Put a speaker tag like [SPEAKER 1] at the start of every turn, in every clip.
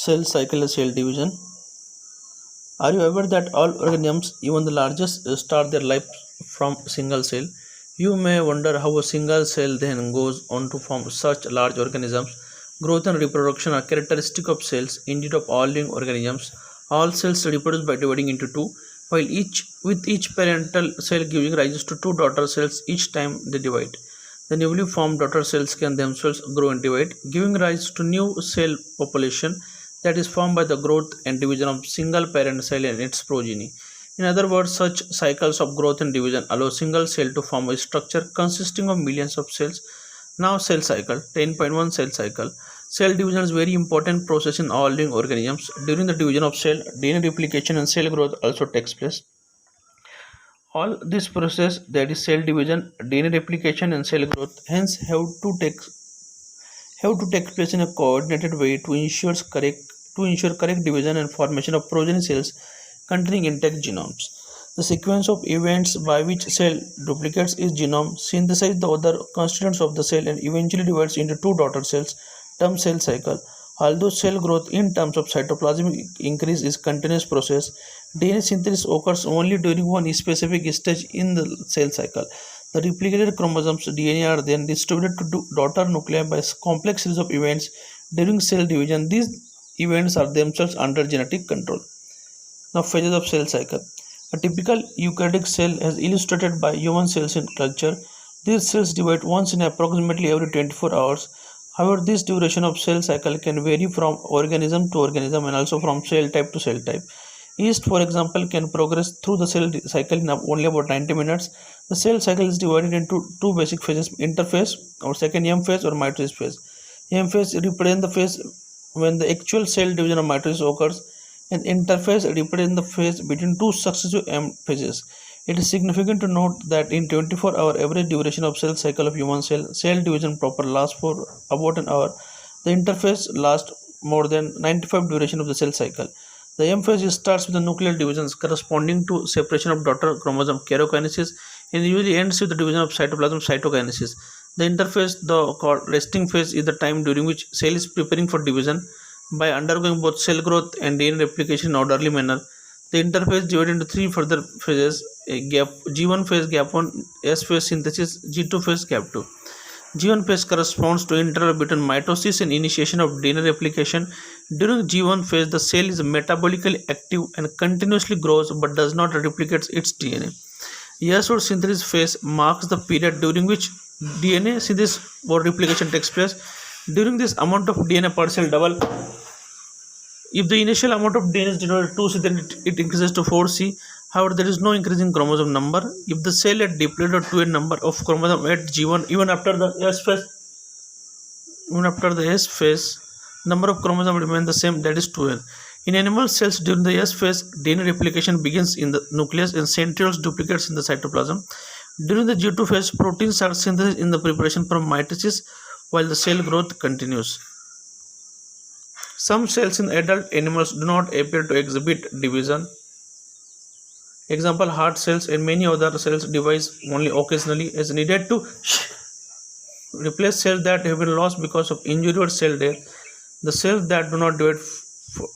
[SPEAKER 1] Cell cycle and cell division. Are you aware that all organisms, even the largest, start their life from single cell? You may wonder how a single cell then goes on to form such large organisms. Growth and reproduction are characteristic of cells, indeed of all living organisms. All cells reproduce by dividing into two, while each parental cell giving rise to two daughter cells each time they divide. The newly formed daughter cells can themselves grow and divide, giving rise to new cell population that is formed by the growth and division of single parent cell and its progeny. In other words, such cycles of growth and division allow single cell to form a structure consisting of millions of cells. Now cell cycle 10.1 cell cycle. Cell division is a very important process in all living organisms. During the division of cell, DNA replication and cell growth also takes place. All this process, that is cell division, DNA replication and cell growth, hence have to take place in a coordinated way to ensure correct division and formation of progeny cells containing intact genomes. The sequence of events by which cell duplicates its genome, synthesizes the other constituents of the cell, and eventually divides into two daughter cells, termed cell cycle. Although cell growth in terms of cytoplasmic increase is continuous process, DNA synthesis occurs only during one specific stage in the cell cycle. The replicated chromosomes DNA are then distributed to daughter nuclei by a complex series of events during cell division. These events are themselves under genetic control. Now, phases of cell cycle. A typical eukaryotic cell as illustrated by human cells in culture. These cells divide once in approximately every 24 hours. However, this duration of cell cycle can vary from organism to organism and also from cell type to cell type. Yeast, for example, can progress through the cell cycle in only about 90 minutes. The cell cycle is divided into two basic phases: interphase or second M phase or mitosis phase. M phase represents the phase when the actual cell division of mitosis occurs, and interphase represents the phase between two successive M phases. It is significant to note that in 24-hour average duration of cell cycle of human cell division proper lasts for about an hour. The interphase lasts more than 95 duration of the cell cycle. The M phase starts with the nuclear divisions corresponding to separation of daughter chromosome karyokinesis and usually ends with the division of cytoplasm cytokinesis. The interphase, the called resting phase, is the time during which cell is preparing for division by undergoing both cell growth and DNA replication in orderly manner. The interphase divided into three further phases: G1 phase, gap 1, S phase, synthesis, G2 phase, gap 2. G1 phase corresponds to interval between mitosis and initiation of DNA replication. During G1 phase, the cell is metabolically active and continuously grows but does not replicate its DNA. S or synthesis phase marks the period during which DNA synthesis or replication takes place. During this, amount of DNA per cell double. If the initial amount of DNA is denoted 2C, then it increases to 4C. However, there is no increase in chromosome number. If the cell had depleted to a number of chromosomes at G1, even after the S phase, number of chromosomes remain the same, that is 2N. In animal cells, during the S phase, DNA replication begins in the nucleus and centrioles duplicates in the cytoplasm. During the G2 phase, proteins are synthesized in the preparation for mitosis while the cell growth continues. Some cells in adult animals do not appear to exhibit division. Example, heart cells and many other cells divide only occasionally as needed to replace cells that have been lost because of injury or cell death. The cells that do not divide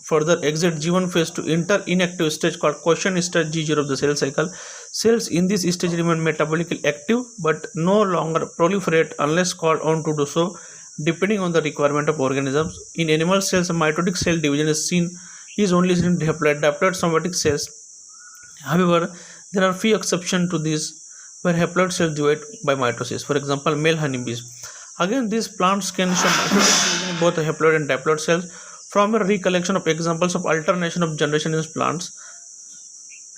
[SPEAKER 1] further exit G1 phase to enter inactive stage called quiescent stage G0 of the cell cycle. Cells in this stage remain metabolically active but no longer proliferate unless called on to do so, depending on the requirement of organisms. In animal cells, mitotic cell division is only seen in diploid somatic cells. However, there are few exceptions to this where haploid cells divide by mitosis. For example, male honeybees. Again, these plants can show mitotic division in both haploid and diploid cells. From a recollection of examples of alternation of generation in plants,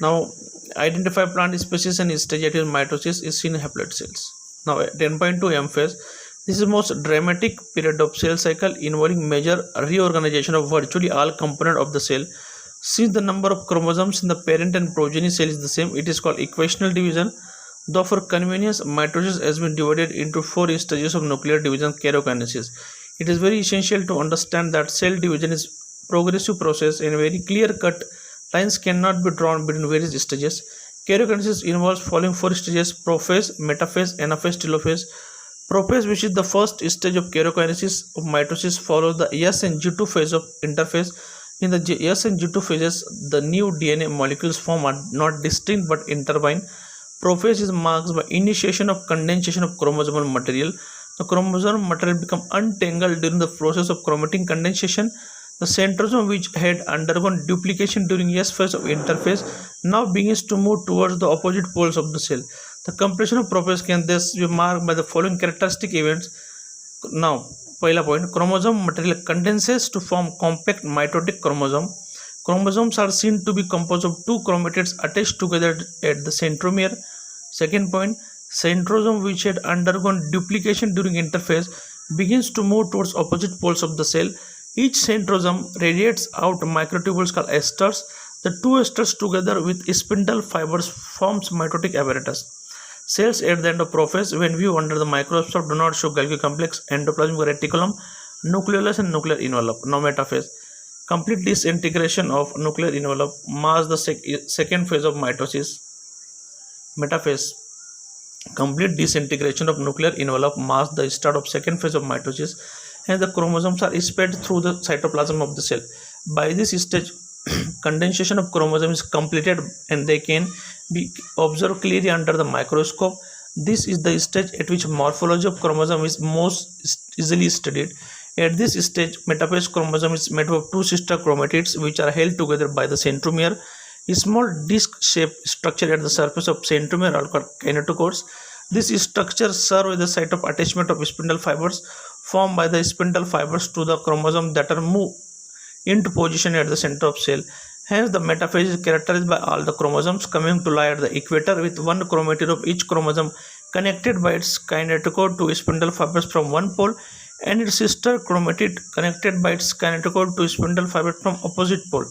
[SPEAKER 1] now identify plant species and stage in mitosis is seen in haploid cells. Now 10.2 M phase. This is the most dramatic period of cell cycle involving major reorganization of virtually all components of the cell. Since the number of chromosomes in the parent and progeny cell is the same, it is called equational division. Though for convenience, mitosis has been divided into 4 stages of nuclear division karyokinesis. It is very essential to understand that cell division is a progressive process and very clear-cut lines cannot be drawn between various stages. Karyokinesis involves following 4 stages: prophase, metaphase, anaphase, telophase. Prophase, which is the first stage of karyokinesis of mitosis, follows the S and G2 phase of interphase. In the S and G2 phases, the new DNA molecules form are not distinct but intertwined. Prophase is marked by initiation of condensation of chromosomal material. The chromosomal material becomes untangled during the process of chromatin condensation. The centrosome, which had undergone duplication during S phase of interphase, now begins to move towards the opposite poles of the cell. The completion of prophase can thus be marked by the following characteristic events. Now, पहिला point, chromosome material condenses to form compact mitotic chromosome. Chromosomes are seen to be composed of two chromatids attached together at the centromere. Second point, centrosome, which had undergone duplication during interphase, begins to move towards opposite poles of the cell. Each centrosome radiates out microtubules called esters. The two esters together with spindle fibers forms mitotic apparatus. Cells at the end of prophase, when viewed under the microscope, do not show Golgi complex, endoplasmic reticulum, nucleolus and nuclear envelope. Now metaphase. Complete disintegration of nuclear envelope marks the second phase of mitosis. Metaphase. Complete disintegration of nuclear envelope marks the start of second phase of mitosis, and the chromosomes are spread through the cytoplasm of the cell. By this stage, condensation of chromosomes is completed and they can be observed clearly under the microscope. This is the stage at which morphology of chromosome is most easily studied. At this stage, metaphase chromosome is made up of two sister chromatids which are held together by the centromere. A small disc-shaped structure at the surface of centromere are called kinetochores. This structure serves as the site of attachment of spindle fibers formed by the spindle fibers to the chromosome that are moved into position at the center of cell. Hence, the metaphase is characterized by all the chromosomes coming to lie at the equator with one chromatid of each chromosome connected by its kinetochore to spindle fibers from one pole, and its sister chromatid connected by its kinetochore to spindle fibers from opposite pole.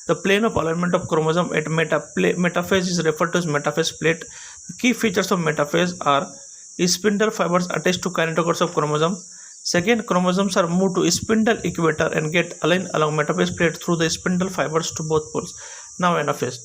[SPEAKER 1] The plane of alignment of chromosome at metaphase is referred to as metaphase plate. The key features of metaphase are spindle fibers attached to kinetochores of chromosome. Second, chromosomes are moved to spindle equator and get aligned along metaphase plate through the spindle fibers to both poles. Now anaphase.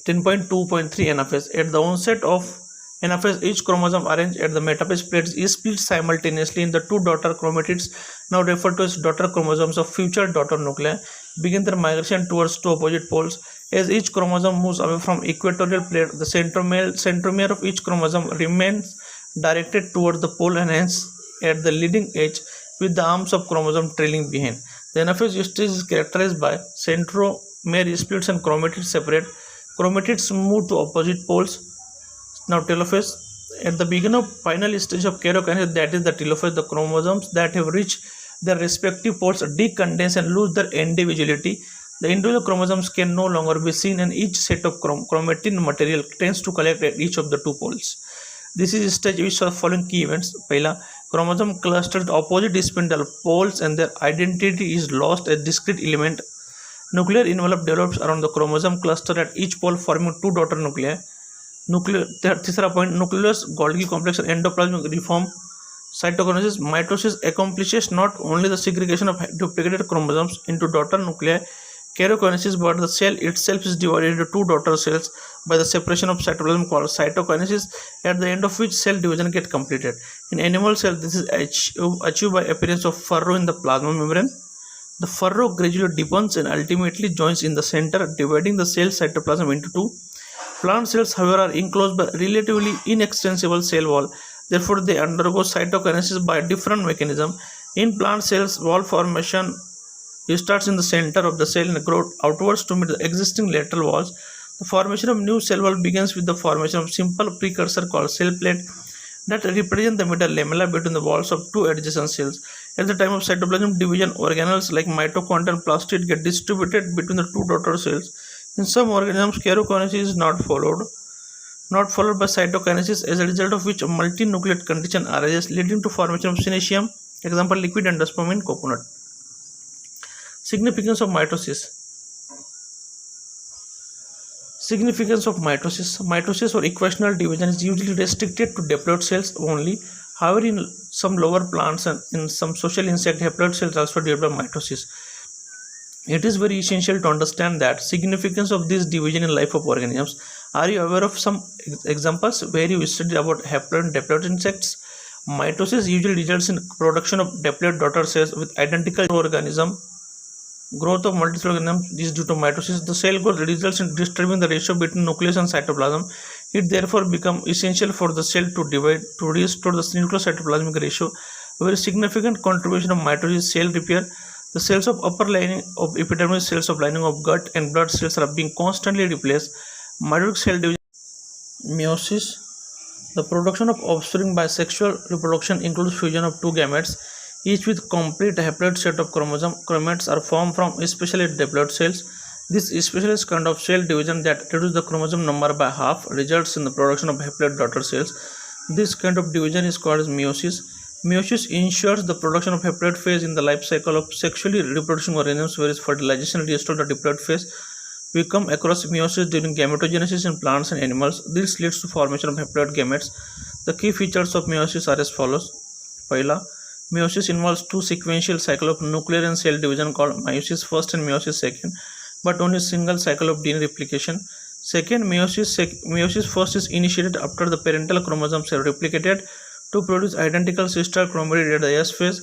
[SPEAKER 1] 10.2.3 anaphase. At the onset of anaphase, each chromosome arranged at the metaphase plates is split simultaneously in the two daughter chromatids, now referred to as daughter chromosomes of future daughter nuclei, begin their migration towards two opposite poles. As each chromosome moves away from equatorial plate, the centromere of each chromosome remains directed towards the pole and hence at the leading edge, with the arms of chromosome trailing behind. The anaphase stage is characterized by centromere splits and chromatids separate. Chromatids move to opposite poles. Now telophase. At the beginning of final stage of karyokinesis, that is the telophase, the chromosomes that have reached their respective poles decondense and lose their individuality. The individual chromosomes can no longer be seen, and each set of chromatin material tends to collect at each of the two poles. This is a stage which saw the following key events. Pehla, chromosome clusters at opposite spindle poles and their identity is lost as discrete element. Nuclear envelope develops around the chromosome cluster at each pole, forming two daughter nuclei. तीसरा point, nucleus, Golgi complex and endoplasmic reform. Cytokinesis. Mitosis accomplishes not only the segregation of duplicated chromosomes into daughter nuclei, karyokinesis, but the cell itself is divided into two daughter cells by the separation of cytoplasm called cytokinesis, at the end of which cell division gets completed. In animal cells, this is achieved by appearance of furrow in the plasma membrane. The furrow gradually deepens and ultimately joins in the center, dividing the cell cytoplasm into two. Plant cells, however, are enclosed by relatively inextensible cell wall. Therefore, they undergo cytokinesis by a different mechanism. In plant cells, wall formation starts in the center of the cell and grows outwards to meet the existing lateral walls. The formation of new cell wall begins with the formation of simple precursor called cell plate that represent the middle lamella between the walls of two adjacent cells. At the time of cytoplasm division, organelles like mitochondria and plastid get distributed between the two daughter cells. In some organisms, karyokinesis is not followed by cytokinesis, as a result of which a multinucleate condition arises, leading to formation of synacium, example liquid endosperm in coconut. Significance of mitosis. Mitosis or equational division is usually restricted to diploid cells only. However, in some lower plants and in some social insects, haploid cells also develop mitosis. It is very essential to understand that significance of this division in life of organisms. Are you aware of some examples where you studied about haploid and diploid insects? Mitosis usually results in production of diploid daughter cells with identical organism. Growth of multicellular organisms is due to mitosis. The cell growth results in disturbing the ratio between nucleus and cytoplasm. It therefore becomes essential for the cell to divide to restore the nucleocytoplasmic ratio. A very significant contribution of mitosis is cell repair. The cells of upper lining of epidermis, cells of lining of gut and blood cells are being constantly replaced. Mitotic cell division. Meiosis. The production of offspring by sexual reproduction includes fusion of two gametes, each with complete haploid set of chromosome. Gametes are formed from especially diploid cells. This specialist kind of cell division that reduces the chromosome number by half results in the production of haploid daughter cells. This kind of division is called as meiosis. Meiosis ensures the production of haploid phase in the life cycle of sexually reproducing organisms, whereas fertilization restores the diploid phase. We come across meiosis during gametogenesis in plants and animals. This leads to formation of haploid gametes. The key features of meiosis are as follows. Paila, meiosis involves two sequential cycles of nuclear and cell division called meiosis first and meiosis second, but only single cycle of DNA replication. Second, meiosis first is initiated after the parental chromosomes are replicated to produce identical sister chromatids at the S phase.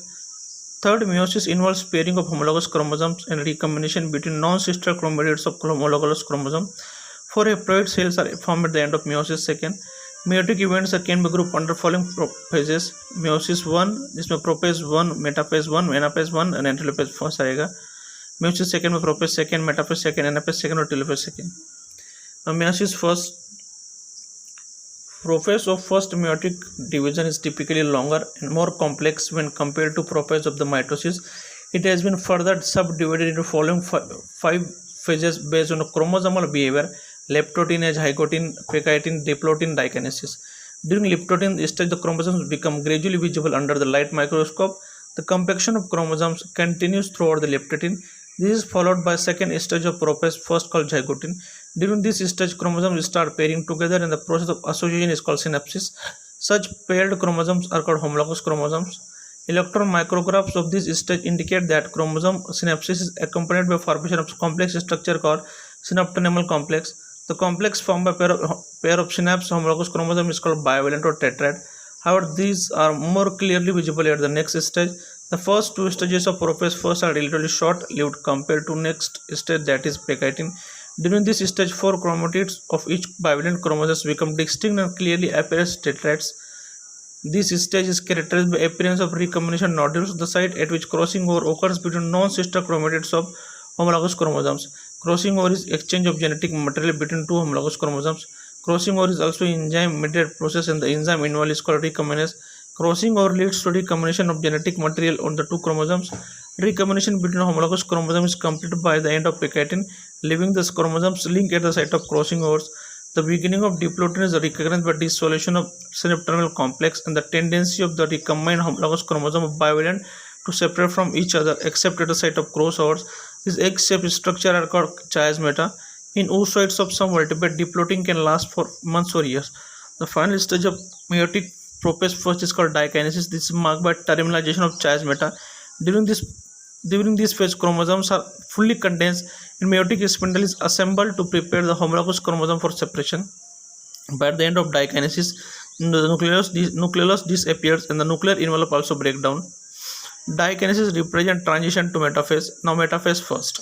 [SPEAKER 1] Third, meiosis involves pairing of homologous chromosomes and recombination between non-sister chromatids of homologous chromosome. Four haploid cells are formed at the end of meiosis second. Meiotic events can be grouped under following phases. Meiosis 1, जिसमें prophase 1, metaphase 1, anaphase 1 and telophase first आएगा. Meiosis second में prophase second, metaphase second, anaphase second और telophase second. Meiosis first. Prophase of first meiotic division is typically longer and more complex when compared to prophase of the mitosis. It has been further subdivided into following five phases based on chromosomal behavior: leptotinase, hygotin, pectin, diplotin, dikinesis. During leptotin stage, the chromosomes become gradually visible under the light microscope. The compaction of chromosomes continues throughout the leptotin. This is followed by second stage of prophase, first called zygotin. During this stage, chromosomes start pairing together and the process of association is called synapsis. Such paired chromosomes are called homologous chromosomes. Electron micrographs of this stage indicate that chromosome synapsis is accompanied by formation of complex structure called synaptonemal complex. The complex formed by pair of synapse homologous chromosome is called bivalent or tetrad. However, these are more clearly visible at the next stage. The first two stages of prophase first are relatively short-lived compared to next stage, that is pectin. During this stage, four chromatids of each bivalent chromosome become distinct and clearly appear as tetrads. This stage is characterized by appearance of recombination nodules, the site at which crossing over occurs between non-sister chromatids of homologous chromosomes. Crossing over is exchange of genetic material between two homologous chromosomes. Crossing over is also an enzyme-mediated process, and the enzyme involved is called recombinase. Crossing over leads to recombination of genetic material on the two chromosomes. Recombination between homologous chromosomes is completed by the end of pectin, leaving the chromosomes linked at the site of crossing overs. The beginning of diplotin is recognized by dissolution of synaptonemal complex and the tendency of the recombined homologous chromosome of bivalent to separate from each other except at the site of crossovers. This egg-shaped structure are called chiasmata. In oocytes of some vertebrates, diplotin can last for months or years. The final stage of meiotic prophase first is called dikinesis. This is marked by terminalization of chiasmata. During this phase, chromosomes are fully condensed and meiotic spindle is assembled to prepare the homologous chromosome for separation. By the end of dikinesis, the nucleolus disappears and the nuclear envelope also breaks down. Dikinesis represents transition to metaphase. Now metaphase first.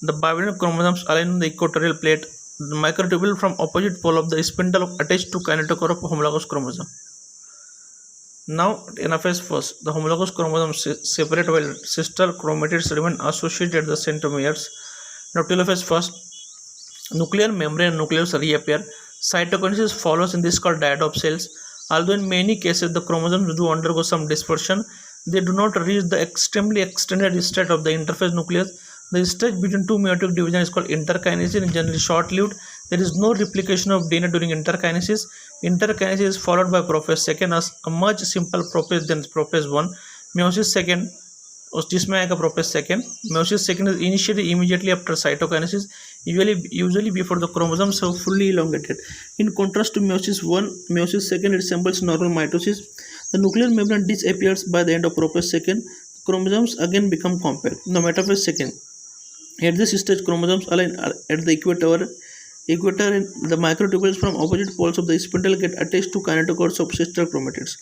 [SPEAKER 1] The bivalent chromosomes align on the equatorial plate. The microtubule from opposite pole of the spindle attached to kinetochore of homologous chromosome. Now anaphase first. The homologous chromosomes separate while sister chromatids remain associated at the centromeres. Now telophase first. Nuclear membrane and nucleus reappear. Cytokinesis follows in this called dyad of cells. Although in many cases the chromosomes do undergo some dispersion, they do not reach the extremely extended state of the interphase nucleus. The stage between two meiotic divisions is called interkinesis and generally short-lived. There is no replication of DNA during interkinesis. Interkinesis is followed by prophase second, as a much simple prophase than prophase 1. Meiosis second, जिसमें आएगा prophase second. Meiosis second is initiated immediately after cytokinesis, usually before the chromosomes have fully elongated. In contrast to meiosis 1, meiosis second resembles normal mitosis. The nuclear membrane disappears by the end of prophase second. Chromosomes again become compact. Now metaphase second. At this stage, chromosomes align at the equator and the microtubules from opposite poles of the spindle get attached to kinetochores of sister chromatids.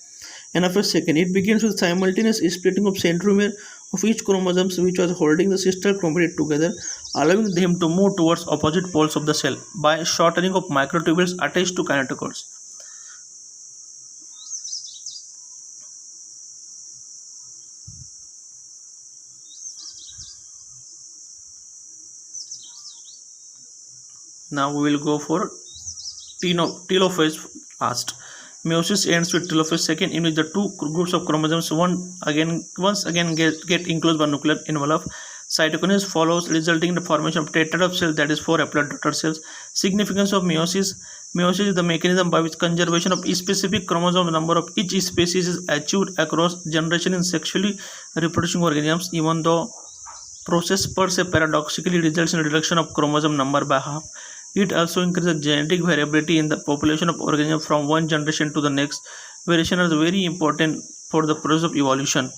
[SPEAKER 1] and after second. It begins with simultaneous splitting of centromere of each chromosomes which was holding the sister chromatids together, allowing them to move towards opposite poles of the cell by shortening of microtubules attached to kinetochores. Now we will go for telophase last. Meiosis ends with telophase second, in which the two groups of chromosomes once again get enclosed by nuclear envelope. Cytokinesis follows, resulting in the formation of tetrad of cells, that is 4 haploid daughter cells. Significance of meiosis. Meiosis is the mechanism by which conservation of each specific chromosome number of each species is achieved across generation in sexually reproducing organisms. Even though process per se paradoxically results in a reduction of chromosome number by half, it also increases genetic variability in the population of organisms from one generation to the next. Variation is very important for the process of evolution.